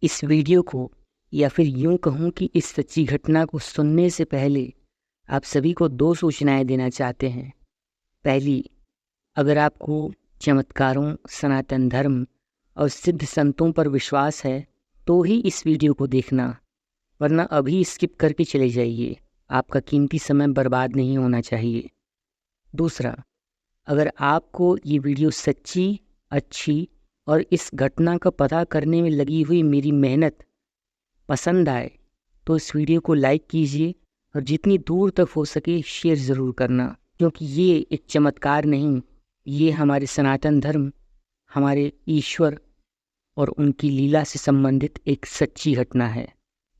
इस वीडियो को या फिर यूं कहूं कि इस सच्ची घटना को सुनने से पहले आप सभी को दो सूचनाएं देना चाहते हैं। पहली, अगर आपको चमत्कारों, सनातन धर्म और सिद्ध संतों पर विश्वास है तो ही इस वीडियो को देखना, वरना अभी स्किप करके चले जाइए। आपका कीमती समय बर्बाद नहीं होना चाहिए। दूसरा, अगर आपको ये वीडियो सच्ची, अच्छी और इस घटना का पता करने में लगी हुई मेरी मेहनत पसंद आए तो इस वीडियो को लाइक कीजिए और जितनी दूर तक हो सके शेयर ज़रूर करना, क्योंकि ये एक चमत्कार नहीं, ये हमारे सनातन धर्म, हमारे ईश्वर और उनकी लीला से संबंधित एक सच्ची घटना है।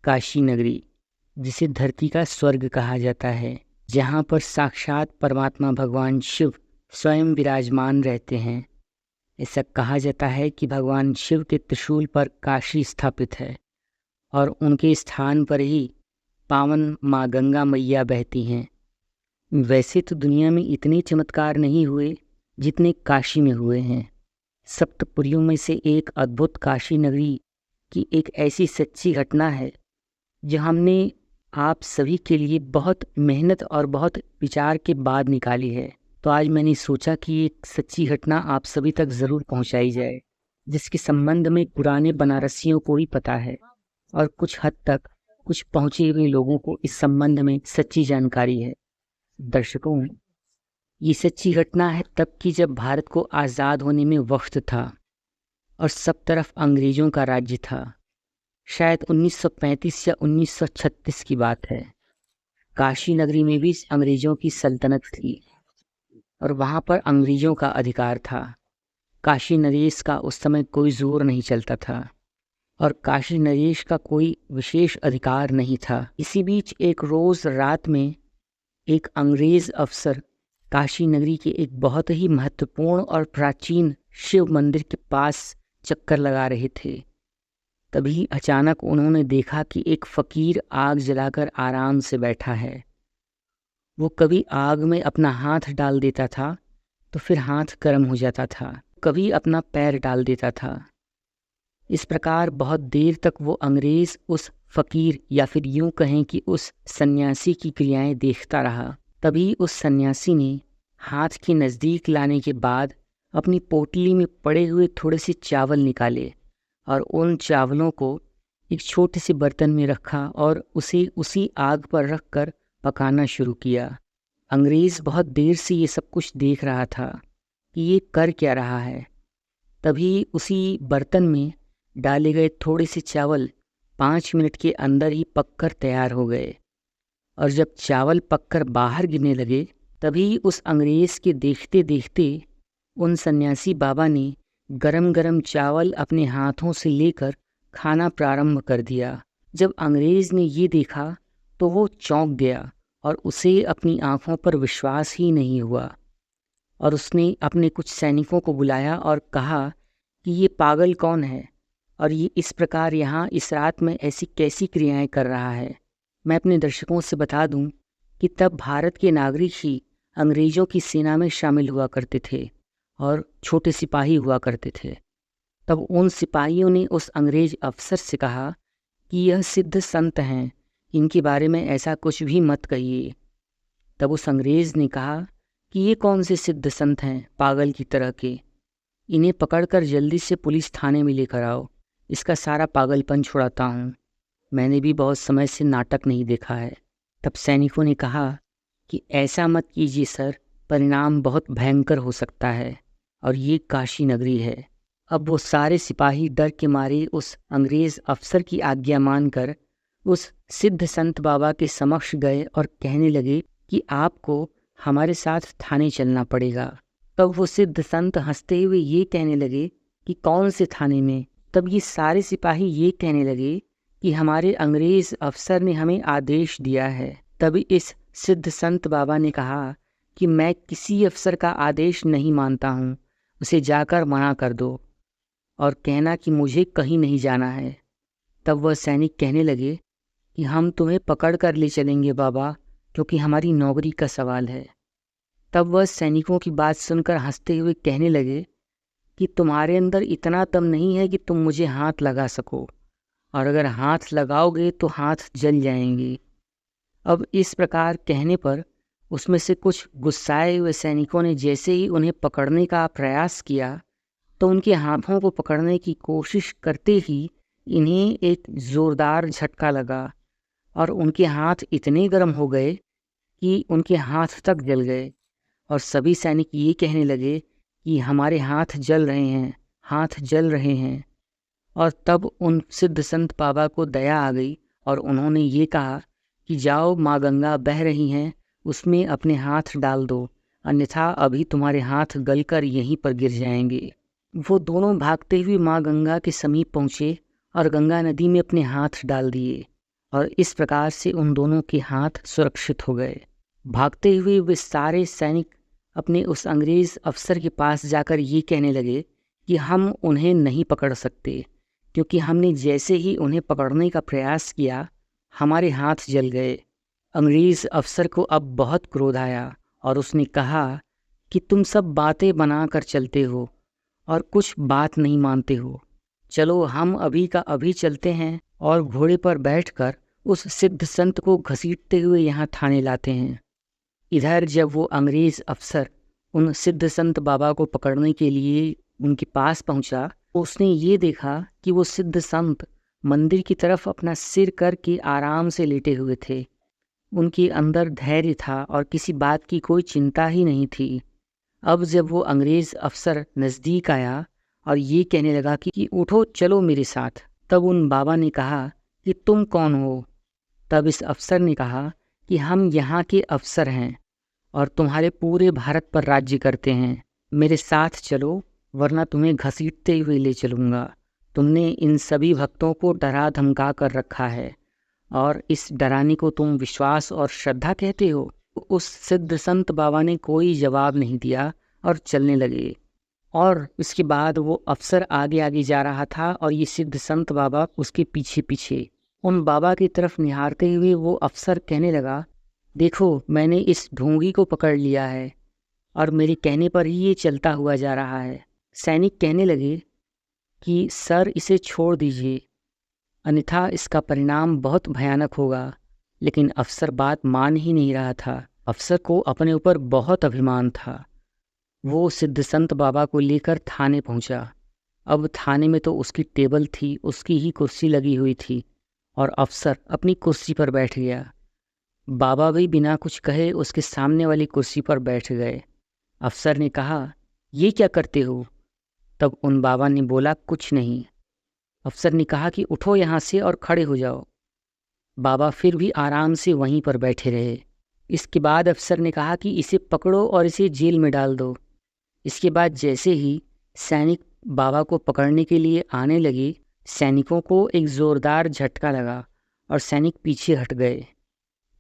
काशी नगरी, जिसे धरती का स्वर्ग कहा जाता है, जहाँ पर साक्षात परमात्मा भगवान शिव स्वयं विराजमान रहते हैं। ऐसा कहा जाता है कि भगवान शिव के त्रिशूल पर काशी स्थापित है और उनके स्थान पर ही पावन माँ गंगा मैया बहती हैं। वैसे तो दुनिया में इतने चमत्कार नहीं हुए जितने काशी में हुए हैं। सप्तपुरियों में से एक अद्भुत काशी नगरी की एक ऐसी सच्ची घटना है जो हमने आप सभी के लिए बहुत मेहनत और बहुत विचार के बाद निकाली है। तो आज मैंने सोचा कि एक सच्ची घटना आप सभी तक ज़रूर पहुंचाई जाए, जिसके संबंध में पुराने बनारसियों को ही पता है और कुछ हद तक कुछ पहुंचे हुए लोगों को इस संबंध में सच्ची जानकारी है। दर्शकों, ये सच्ची घटना है तब की जब भारत को आज़ाद होने में वक्त था और सब तरफ अंग्रेज़ों का राज्य था। शायद 1935 या 1936 की बात है। काशी नगरी में भी अंग्रेज़ों की सल्तनत थी और वहाँ पर अंग्रेज़ों का अधिकार था। काशी नरेश का उस समय कोई जोर नहीं चलता था और काशी नरेश का कोई विशेष अधिकार नहीं था। इसी बीच एक रोज़ रात में एक अंग्रेज़ अफसर काशी नगरी के एक बहुत ही महत्वपूर्ण और प्राचीन शिव मंदिर के पास चक्कर लगा रहे थे। तभी अचानक उन्होंने देखा कि एक फ़कीर आग जलाकर आराम से बैठा है। वो कभी आग में अपना हाथ डाल देता था तो फिर हाथ गर्म हो जाता था, कभी अपना पैर डाल देता था। इस प्रकार बहुत देर तक वो अंग्रेज़ उस फ़कीर या फिर यूं कहें कि उस सन्यासी की क्रियाएं देखता रहा। तभी उस सन्यासी ने हाथ के नज़दीक लाने के बाद अपनी पोटली में पड़े हुए थोड़े से चावल निकाले और उन चावलों को एक छोटे से बर्तन में रखा और उसे उसी आग पर रख कर पकाना शुरू किया। अंग्रेज़ बहुत देर से ये सब कुछ देख रहा था कि ये कर क्या रहा है। तभी उसी बर्तन में डाले गए थोड़े से चावल 5 मिनट के अंदर ही पककर तैयार हो गए और जब चावल पककर बाहर गिरने लगे तभी उस अंग्रेज़ के देखते देखते उन सन्यासी बाबा ने गरम गरम चावल अपने हाथों से लेकर खाना प्रारंभ कर दिया। जब अंग्रेज़ ने ये देखा तो वो चौंक गया और उसे अपनी आंखों पर विश्वास ही नहीं हुआ और उसने अपने कुछ सैनिकों को बुलाया और कहा कि ये पागल कौन है और ये इस प्रकार यहाँ इस रात में ऐसी कैसी क्रियाएं कर रहा है। मैं अपने दर्शकों से बता दूं कि तब भारत के नागरिक ही अंग्रेज़ों की सेना में शामिल हुआ करते थे और छोटे सिपाही हुआ करते थे। तब उन सिपाहियों ने उस अंग्रेज़ अफसर से कहा कि यह सिद्ध संत हैं, इनके बारे में ऐसा कुछ भी मत कहिए। तब उस अंग्रेज़ ने कहा कि ये कौन से सिद्ध संत हैं पागल की तरह के, इन्हें पकड़कर जल्दी से पुलिस थाने में लेकर आओ, इसका सारा पागलपन छुड़ाता हूँ। मैंने भी बहुत समय से नाटक नहीं देखा है। तब सैनिकों ने कहा कि ऐसा मत कीजिए सर, परिणाम बहुत भयंकर हो सकता है और ये काशी नगरी है। अब वो सारे सिपाही डर के मारे उस अंग्रेज़ अफसर की आज्ञा मानकर उस सिद्ध संत बाबा के समक्ष गए और कहने लगे कि आपको हमारे साथ थाने चलना पड़ेगा। तब वो सिद्ध संत हंसते हुए ये कहने लगे कि कौन से थाने में। तब ये सारे सिपाही ये कहने लगे कि हमारे अंग्रेज़ अफसर ने हमें आदेश दिया है। तभी इस सिद्ध संत बाबा ने कहा कि मैं किसी अफसर का आदेश नहीं मानता हूँ, उसे जाकर मना कर दो और कहना कि मुझे कहीं नहीं जाना है। तब वह सैनिक कहने लगे कि हम तुम्हें पकड़ कर ले चलेंगे बाबा, क्योंकि हमारी नौकरी का सवाल है। तब वह सैनिकों की बात सुनकर हंसते हुए कहने लगे कि तुम्हारे अंदर इतना दम नहीं है कि तुम मुझे हाथ लगा सको, और अगर हाथ लगाओगे तो हाथ जल जाएंगे। अब इस प्रकार कहने पर उसमें से कुछ गुस्साए हुए सैनिकों ने जैसे ही उन्हें पकड़ने का प्रयास किया तो उनके हाथों को पकड़ने की कोशिश करते ही इन्हें एक जोरदार झटका लगा और उनके हाथ इतने गर्म हो गए कि उनके हाथ तक जल गए। और सभी सैनिक ये कहने लगे कि हमारे हाथ जल रहे हैं, हाथ जल रहे हैं। और तब उन सिद्ध संत बाबा को दया आ गई और उन्होंने ये कहा कि जाओ, माँ गंगा बह रही हैं, उसमें अपने हाथ डाल दो, अन्यथा अभी तुम्हारे हाथ गलकर यहीं पर गिर जाएंगे। वो दोनों भागते हुए माँ गंगा के समीप पहुँचे और गंगा नदी में अपने हाथ डाल दिए और इस प्रकार से उन दोनों के हाथ सुरक्षित हो गए। भागते हुए वे सारे सैनिक अपने उस अंग्रेज़ अफसर के पास जाकर ये कहने लगे कि हम उन्हें नहीं पकड़ सकते, क्योंकि हमने जैसे ही उन्हें पकड़ने का प्रयास किया हमारे हाथ जल गए। अंग्रेज़ अफसर को अब बहुत क्रोध आया और उसने कहा कि तुम सब बातें बना कर चलते हो और कुछ बात नहीं मानते हो। चलो हम अभी का अभी चलते हैं और घोड़े पर बैठकर उस सिद्ध संत को घसीटते हुए यहाँ थाने लाते हैं। इधर जब वो अंग्रेज़ अफसर उन सिद्ध संत बाबा को पकड़ने के लिए उनके पास पहुंचा तो उसने ये देखा कि वो सिद्ध संत मंदिर की तरफ अपना सिर करके आराम से लेटे हुए थे। उनके अंदर धैर्य था और किसी बात की कोई चिंता ही नहीं थी। अब जब वो अंग्रेज़ अफसर नज़दीक आया और ये कहने लगा कि उठो, चलो मेरे साथ, तब उन बाबा ने कहा कि तुम कौन हो? तब इस अफसर ने कहा कि हम यहाँ के अफसर हैं और तुम्हारे पूरे भारत पर राज्य करते हैं। मेरे साथ चलो, वरना तुम्हें घसीटते हुए ले चलूँगा। तुमने इन सभी भक्तों को डरा धमका कर रखा है और इस डराने को तुम विश्वास और श्रद्धा कहते हो। उस सिद्ध संत बाबा ने कोई जवाब नहीं दिया और चलने लगे। और इसके बाद वो अफसर आगे आगे जा रहा था और ये सिद्ध संत बाबा उसके पीछे पीछे। उन बाबा की तरफ निहारते हुए वो अफसर कहने लगा, देखो, मैंने इस ढोंगी को पकड़ लिया है और मेरे कहने पर ही ये चलता हुआ जा रहा है। सैनिक कहने लगे कि सर, इसे छोड़ दीजिए, अन्यथा इसका परिणाम बहुत भयानक होगा। लेकिन अफसर बात मान ही नहीं रहा था। अफसर को अपने ऊपर बहुत अभिमान था। वो सिद्ध संत बाबा को लेकर थाने पहुंचा। अब थाने में तो उसकी टेबल थी, उसकी ही कुर्सी लगी हुई थी और अफसर अपनी कुर्सी पर बैठ गया। बाबा भी बिना कुछ कहे उसके सामने वाली कुर्सी पर बैठ गए। अफसर ने कहा, ये क्या करते हो? तब उन बाबा ने बोला, कुछ नहीं। अफसर ने कहा कि उठो यहाँ से और खड़े हो जाओ। बाबा फिर भी आराम से वहीं पर बैठे रहे। इसके बाद अफसर ने कहा कि इसे पकड़ो और इसे जेल में डाल दो। इसके बाद जैसे ही सैनिक बाबा को पकड़ने के लिए आने लगे, सैनिकों को एक ज़ोरदार झटका लगा और सैनिक पीछे हट गए।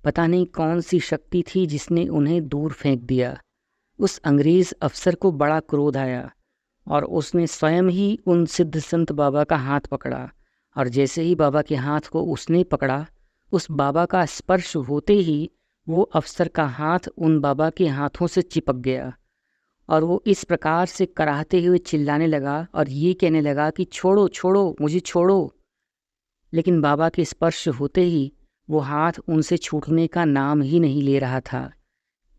पता नहीं कौन सी शक्ति थी जिसने उन्हें दूर फेंक दिया। उस अंग्रेज़ अफसर को बड़ा क्रोध आया और उसने स्वयं ही उन सिद्ध संत बाबा का हाथ पकड़ा और जैसे ही बाबा के हाथ को उसने पकड़ा, उस बाबा का स्पर्श होते ही वो अफसर का हाथ उन बाबा के हाथों से चिपक गया और वो इस प्रकार से कराहते हुए चिल्लाने लगा और ये कहने लगा कि छोड़ो छोड़ो, मुझे छोड़ो। लेकिन बाबा के स्पर्श होते ही वो हाथ उनसे छूटने का नाम ही नहीं ले रहा था।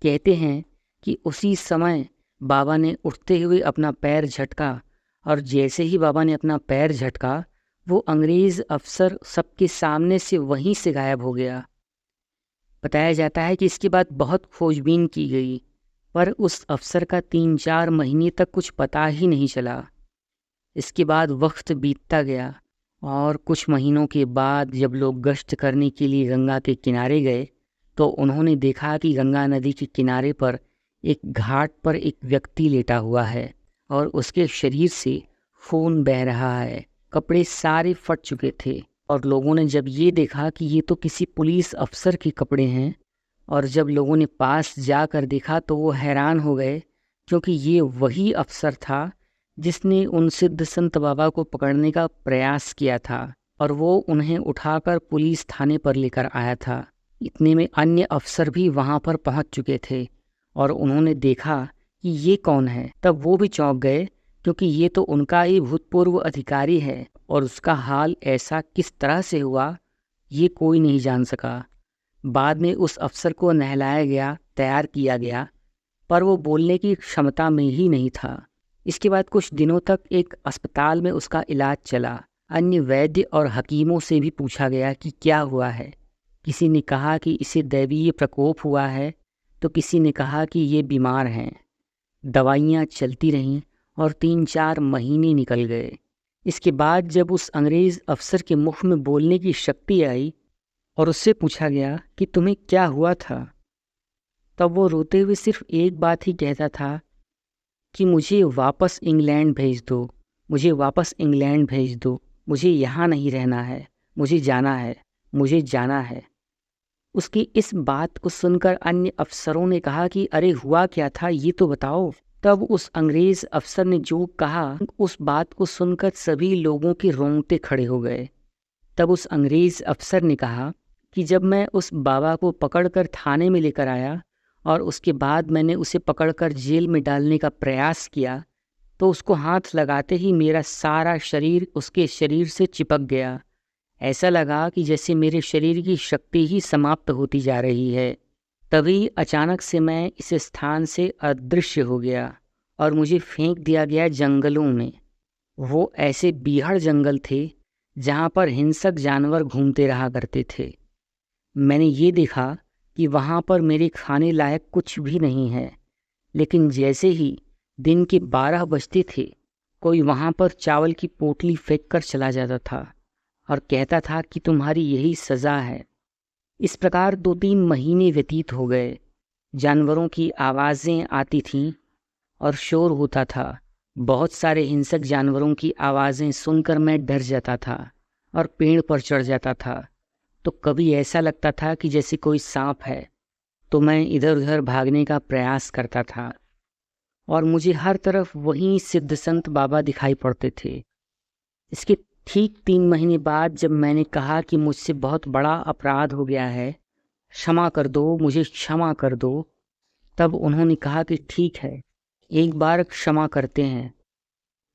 कहते हैं कि उसी समय बाबा ने उठते हुए अपना पैर झटका और जैसे ही बाबा ने अपना पैर झटका, वो अंग्रेज़ अफसर सबके सामने से वहीं से गायब हो गया। बताया जाता है कि इसके बाद बहुत खोजबीन की गई, पर उस अफसर का 3-4 महीने तक कुछ पता ही नहीं चला। इसके बाद वक्त बीतता गया और कुछ महीनों के बाद जब लोग गश्त करने के लिए गंगा के किनारे गए तो उन्होंने देखा कि गंगा नदी के किनारे पर एक घाट पर एक व्यक्ति लेटा हुआ है और उसके शरीर से खून बह रहा है। कपड़े सारे फट चुके थे और लोगों ने जब ये देखा कि ये तो किसी पुलिस अफसर के कपड़े हैं, और जब लोगों ने पास जाकर देखा तो वो हैरान हो गए, क्योंकि ये वही अफसर था जिसने उन सिद्ध संत बाबा को पकड़ने का प्रयास किया था और वो उन्हें उठाकर पुलिस थाने पर लेकर आया था। इतने में अन्य अफसर भी वहाँ पर पहुँच चुके थे और उन्होंने देखा कि ये कौन है। तब वो भी चौंक गए, क्योंकि ये तो उनका ही भूतपूर्व अधिकारी है और उसका हाल ऐसा किस तरह से हुआ ये कोई नहीं जान सका। बाद में उस अफसर को नहलाया गया, तैयार किया गया, पर वो बोलने की क्षमता में ही नहीं था। इसके बाद कुछ दिनों तक एक अस्पताल में उसका इलाज चला। अन्य वैद्य और हकीमों से भी पूछा गया कि क्या हुआ है। किसी ने कहा कि इसे दैवीय प्रकोप हुआ है, तो किसी ने कहा कि ये बीमार हैं। दवाइयाँ चलती रहीं और 3-4 महीने निकल गए। इसके बाद जब उस अंग्रेज़ अफसर के मुख में बोलने की शक्ति आई और उससे पूछा गया कि तुम्हें क्या हुआ था, तब वो रोते हुए सिर्फ एक बात ही कहता था कि मुझे वापस इंग्लैंड भेज दो, मुझे वापस इंग्लैंड भेज दो, मुझे यहाँ नहीं रहना है, मुझे जाना है, मुझे जाना है। उसकी इस बात को सुनकर अन्य अफसरों ने कहा कि अरे हुआ क्या था ये तो बताओ। तब उस अंग्रेज़ अफसर ने जो कहा, उस बात को सुनकर सभी लोगों के रोंगटे खड़े हो गए। तब उस अंग्रेज़ अफसर ने कहा कि जब मैं उस बाबा को पकड़कर थाने में लेकर आया और उसके बाद मैंने उसे पकड़कर जेल में डालने का प्रयास किया, तो उसको हाथ लगाते ही मेरा सारा शरीर उसके शरीर से चिपक गया। ऐसा लगा कि जैसे मेरे शरीर की शक्ति ही समाप्त होती जा रही है। तभी अचानक से मैं इस स्थान से अदृश्य हो गया और मुझे फेंक दिया गया जंगलों में। वो ऐसे बीहड़ जंगल थे जहाँ पर हिंसक जानवर घूमते रहा करते थे। मैंने ये देखा कि वहाँ पर मेरे खाने लायक कुछ भी नहीं है, लेकिन जैसे ही दिन के 12 बजते थे, कोई वहाँ पर चावल की पोटली फेंक कर चला जाता था और कहता था कि तुम्हारी यही सज़ा है। इस प्रकार 2-3 महीने व्यतीत हो गए। जानवरों की आवाज़ें आती थीं और शोर होता था। बहुत सारे हिंसक जानवरों की आवाज़ें सुनकर मैं डर जाता था और पेड़ पर चढ़ जाता था। तो कभी ऐसा लगता था कि जैसे कोई सांप है, तो मैं इधर उधर भागने का प्रयास करता था और मुझे हर तरफ वहीं सिद्ध संत बाबा दिखाई पड़ते थे। इसके ठीक 3 महीने बाद जब मैंने कहा कि मुझसे बहुत बड़ा अपराध हो गया है, क्षमा कर दो, मुझे क्षमा कर दो, तब उन्होंने कहा कि ठीक है, एक बार क्षमा करते हैं,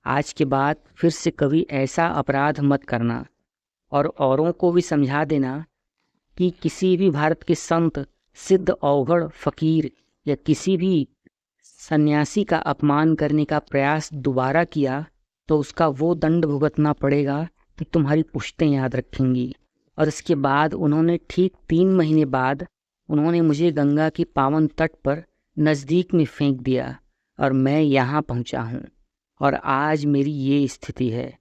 आज के बाद फिर से कभी ऐसा अपराध मत करना और औरों को भी समझा देना कि किसी भी भारत के संत, सिद्ध, औघड़, फकीर या किसी भी सन्यासी का अपमान करने का प्रयास दोबारा किया तो उसका वो दंड भुगतना पड़ेगा कि तुम्हारी पुश्तें याद रखेंगी। और इसके बाद उन्होंने ठीक 3 महीने बाद उन्होंने मुझे गंगा के पावन तट पर नज़दीक में फेंक दिया और मैं यहाँ पहुँचा हूँ और आज मेरी ये स्थिति है।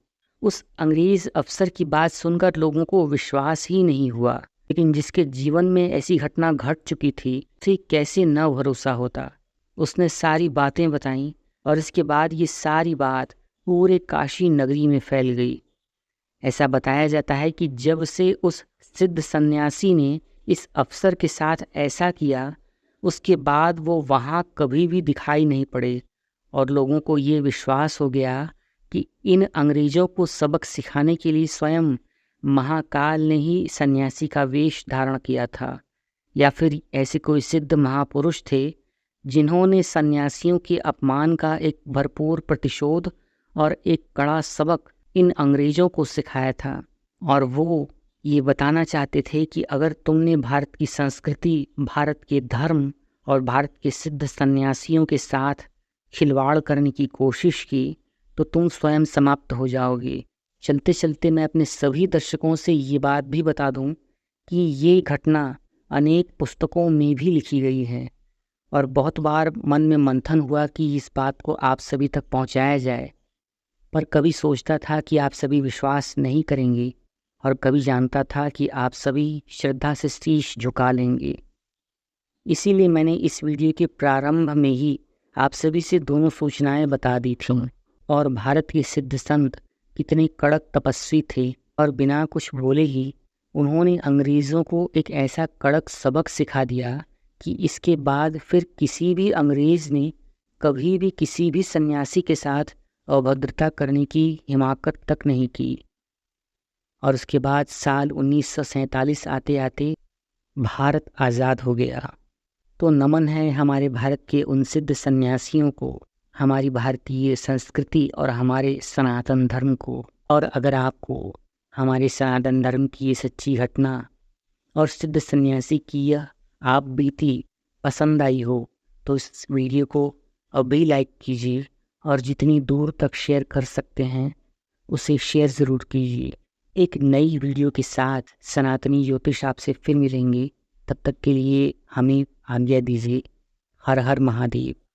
उस अंग्रेज़ अफसर की बात सुनकर लोगों को विश्वास ही नहीं हुआ, लेकिन जिसके जीवन में ऐसी घटना घट चुकी थी उसे कैसे न भरोसा होता। उसने सारी बातें बताईं और इसके बाद ये सारी बात पूरे काशी नगरी में फैल गई। ऐसा बताया जाता है कि जब से उस सिद्ध सन्यासी ने इस अफसर के साथ ऐसा किया, उसके बाद वो वहाँ कभी भी दिखाई नहीं पड़े और लोगों को ये विश्वास हो गया कि इन अंग्रेज़ों को सबक सिखाने के लिए स्वयं महाकाल ने ही सन्यासी का वेश धारण किया था, या फिर ऐसे कोई सिद्ध महापुरुष थे जिन्होंने सन्यासियों के अपमान का एक भरपूर प्रतिशोध और एक कड़ा सबक इन अंग्रेज़ों को सिखाया था। और वो ये बताना चाहते थे कि अगर तुमने भारत की संस्कृति, भारत के धर्म और भारत के सिद्ध सन्यासियों के साथ खिलवाड़ करने की कोशिश की तो तुम स्वयं समाप्त हो जाओगे। चलते चलते मैं अपने सभी दर्शकों से ये बात भी बता दूं कि ये घटना अनेक पुस्तकों में भी लिखी गई है और बहुत बार मन में मंथन हुआ कि इस बात को आप सभी तक पहुंचाया जाए, पर कभी सोचता था कि आप सभी विश्वास नहीं करेंगे और कभी जानता था कि आप सभी श्रद्धा से शीश झुका लेंगे। इसीलिए मैंने इस वीडियो के प्रारंभ में ही आप सभी से दोनों सूचनाएं बता दी थीं। और भारत के सिद्ध संत कितने कड़क तपस्वी थे और बिना कुछ बोले ही उन्होंने अंग्रेज़ों को एक ऐसा कड़क सबक सिखा दिया कि इसके बाद फिर किसी भी अंग्रेज़ ने कभी भी किसी भी सन्यासी के साथ अभद्रता करने की हिमाकत तक नहीं की। और उसके बाद साल 1947 आते आते भारत आज़ाद हो गया। तो नमन है हमारे भारत के उन सिद्ध सन्यासियों को, हमारी भारतीय संस्कृति और हमारे सनातन धर्म को। और अगर आपको हमारे सनातन धर्म की ये सच्ची घटना और सिद्ध सन्यासी की यह आप बीती पसंद आई हो तो इस वीडियो को अभी लाइक कीजिए और जितनी दूर तक शेयर कर सकते हैं उसे शेयर ज़रूर कीजिए। एक नई वीडियो के साथ सनातनी ज्योतिष आपसे फिर मिलेंगे। तब तक के लिए हमें आज्ञा दीजिए। हर हर महादेव।